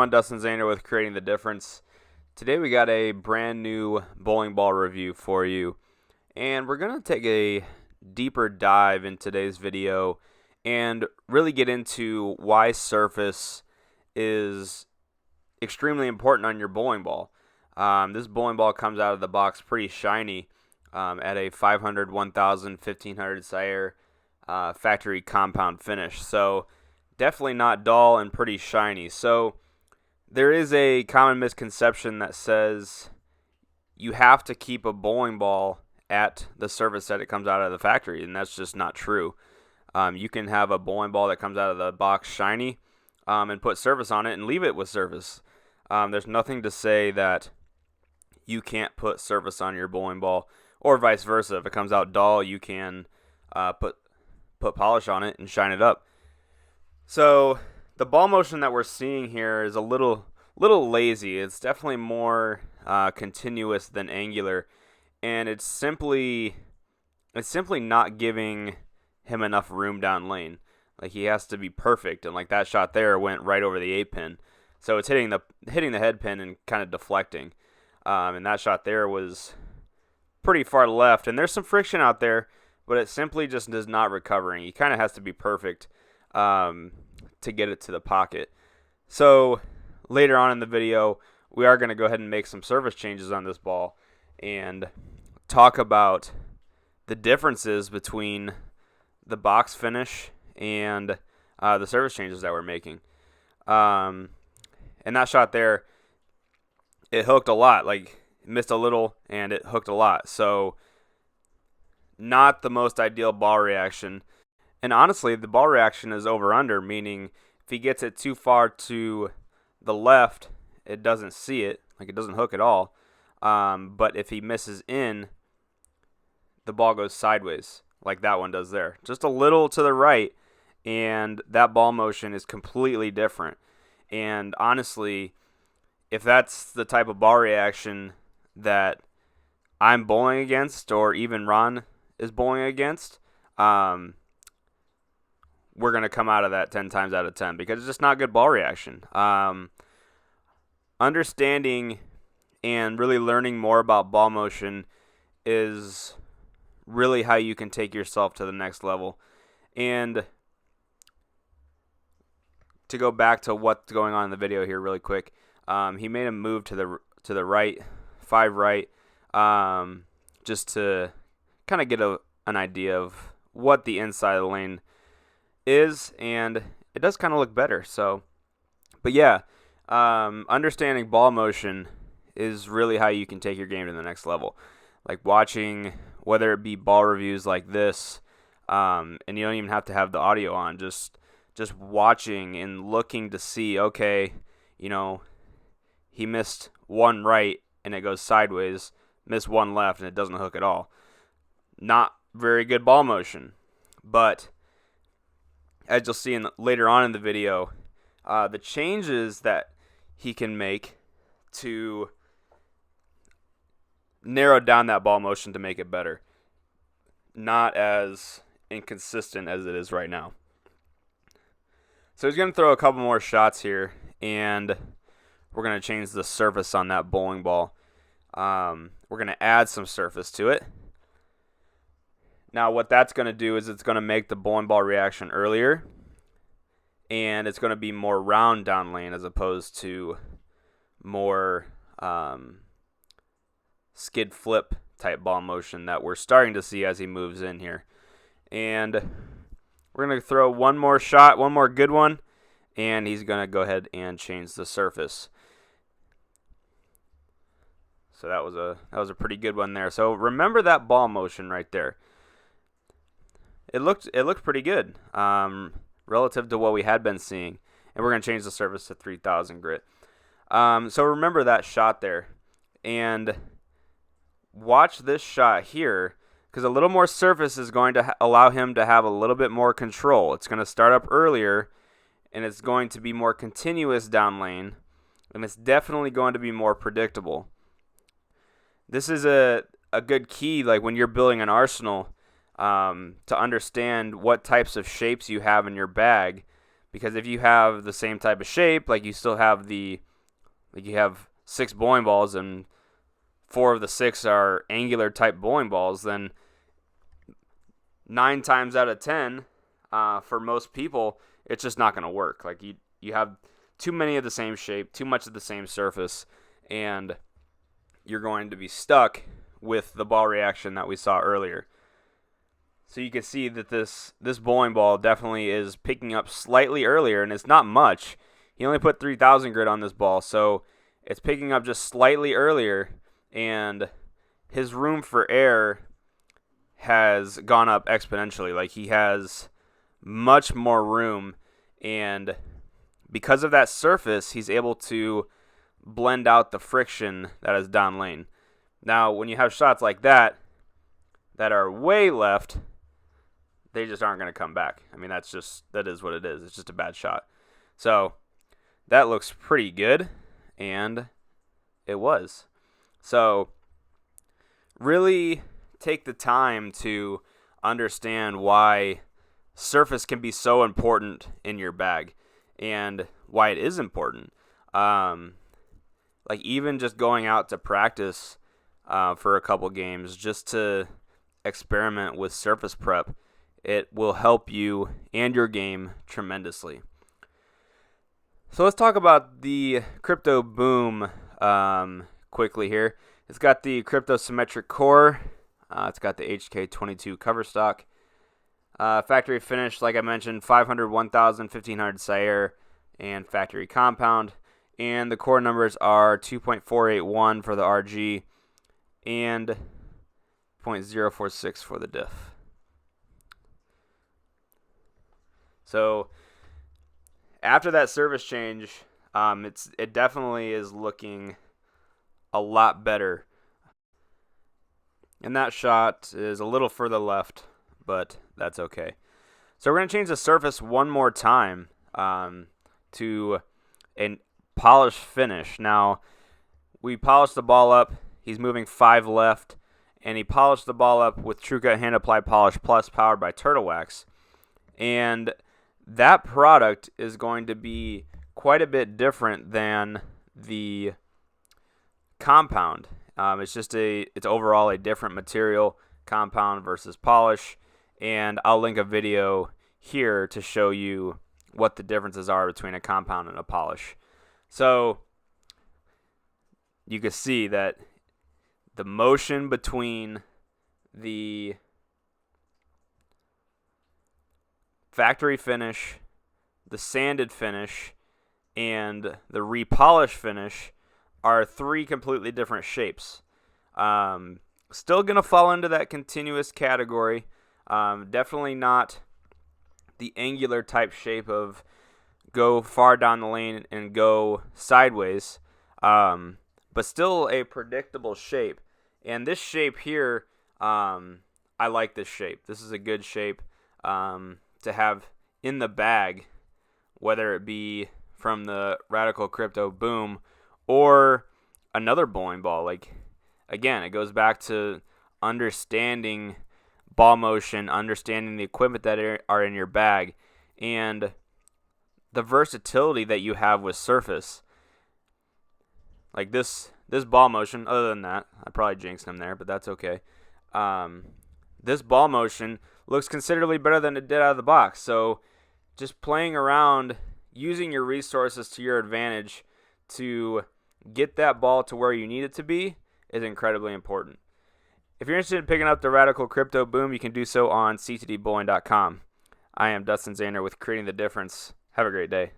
everyone, Dustin Zander with Creating the Difference. Today we got a brand new bowling ball review for you, and we're going to take a deeper dive in today's video and really get into why surface is extremely important on your bowling ball. This bowling ball comes out of the box pretty shiny at a 500, 1000, 1500 Sire factory compound finish. So definitely not dull and pretty shiny. So there is a common misconception that says you have to keep a bowling ball at the surface that it comes out of the factory, and that's just not true. You can have a bowling ball that comes out of the box shiny and put surface on it and leave it with surface. There's nothing to say that you can't put surface on your bowling ball, or vice versa. If it comes out dull, you can put polish on it and shine it up. So the ball motion that we're seeing here is a little lazy. It's definitely more continuous than angular, and it's simply not giving him enough room down lane. Like, he has to be perfect, and like that shot there went right over the 8-pin, so it's hitting the head pin and kind of deflecting. And that shot there was pretty far left, and there's some friction out there, but it simply just is not recovering. He kind of has to be perfect to get it to the pocket. So later on in the video, we are going to go ahead and make some surface changes on this ball and talk about the differences between the box finish and the surface changes that we're making. And that shot there, it hooked a lot. Like, it missed a little and it hooked a lot. So not the most ideal ball reaction. And honestly, the ball reaction is over-under, meaning if he gets it too far to the left, it doesn't see it. Like, it doesn't hook at all. But if he misses in, the ball goes sideways, like that one does there. Just a little to the right, and that ball motion is completely different. And honestly, if that's the type of ball reaction that I'm bowling against, or even Ron is bowling against, we're going to come out of that 10 times out of 10 because it's just not good ball reaction. Understanding and really learning more about ball motion is really how you can take yourself to the next level. And to go back to what's going on in the video here really quick, he made a move to the right, 5 right, just to kind of get an idea of what the inside of the lane is, and it does kind of look better. So, but yeah, understanding ball motion is really how you can take your game to the next level. Like watching, whether it be ball reviews like this, and you don't even have to have the audio on, just watching and looking to see, okay, he missed one right and it goes sideways, missed one left and it doesn't hook at all. Not very good ball motion. But as you'll see later on in the video, the changes that he can make to narrow down that ball motion to make it better. Not as inconsistent as it is right now. So he's going to throw a couple more shots here, and we're going to change the surface on that bowling ball. We're going to add some surface to it. Now what that's going to do is it's going to make the bowling ball reaction earlier, and it's going to be more round down lane as opposed to more skid flip type ball motion that we're starting to see as he moves in here. And we're going to throw one more shot, one more good one, and he's going to go ahead and change the surface. So that was a pretty good one there. So remember that ball motion right there. It looked pretty good relative to what we had been seeing. And we're going to change the surface to 3000 grit. So remember that shot there. And watch this shot here, because a little more surface is going to allow him to have a little bit more control. It's going to start up earlier, and it's going to be more continuous down lane, and it's definitely going to be more predictable. This is a good key, like when you're building an arsenal, to understand what types of shapes you have in your bag, Because if you have the same type of shape, like you still have you have 6 bowling balls and 4 of the 6 are angular type bowling balls, then 9 times out of 10, for most people, it's just not going to work. Like you have too many of the same shape, too much of the same surface, and you're going to be stuck with the ball reaction that we saw earlier. So you can see that this bowling ball definitely is picking up slightly earlier, and it's not much. He only put 3,000 grit on this ball, so it's picking up just slightly earlier, and his room for error has gone up exponentially. Like, he has much more room, and because of that surface, he's able to blend out the friction that is down lane. Now, when you have shots like that are way left, they just aren't going to come back. I mean, that is what it is. It's just a bad shot. So that looks pretty good, and it was. So really take the time to understand why surface can be so important in your bag and why it is important. Like, even just going out to practice for a couple games just to experiment with surface prep, it will help you and your game tremendously. So let's talk about the Crypto Boom quickly here. It's got the Crypto Symmetric Core. It's got the HK22 cover stock. Factory finish, like I mentioned, 500, 1000, 1500 Sayer, and factory compound. And the core numbers are 2.481 for the RG and 0.046 for the diff. So after that service change, it definitely is looking a lot better. And that shot is a little further left, but that's okay. So we're going to change the surface one more time to a polished finish. Now, we polished the ball up. He's moving 5 left, and he polished the ball up with TrueCut Hand Apply Polish Plus powered by Turtle Wax. And that product is going to be quite a bit different than the compound. It's overall a different material, compound versus polish, and I'll link a video here to show you what the differences are between a compound and a polish. So you can see that the motion between the factory finish, the sanded finish, and the repolished finish are 3 completely different shapes. Still going to fall into that continuous category. Definitely not the angular type shape of go far down the lane and go sideways, but still a predictable shape. And this shape here, I like this shape. This is a good shape to have in the bag, whether it be from the Radical Crypto Boom or another bowling ball. Like, again, it goes back to understanding ball motion, understanding the equipment that are in your bag, and the versatility that you have with surface. Like this ball motion, other than that, I probably jinxed him there, but that's okay. This ball motion looks considerably better than it did out of the box. So just playing around, using your resources to your advantage to get that ball to where you need it to be is incredibly important. If you're interested in picking up the Radical Crypto Boom, you can do so on ctdbowling.com. I am Dustin Zander with Creating the Difference. Have a great day.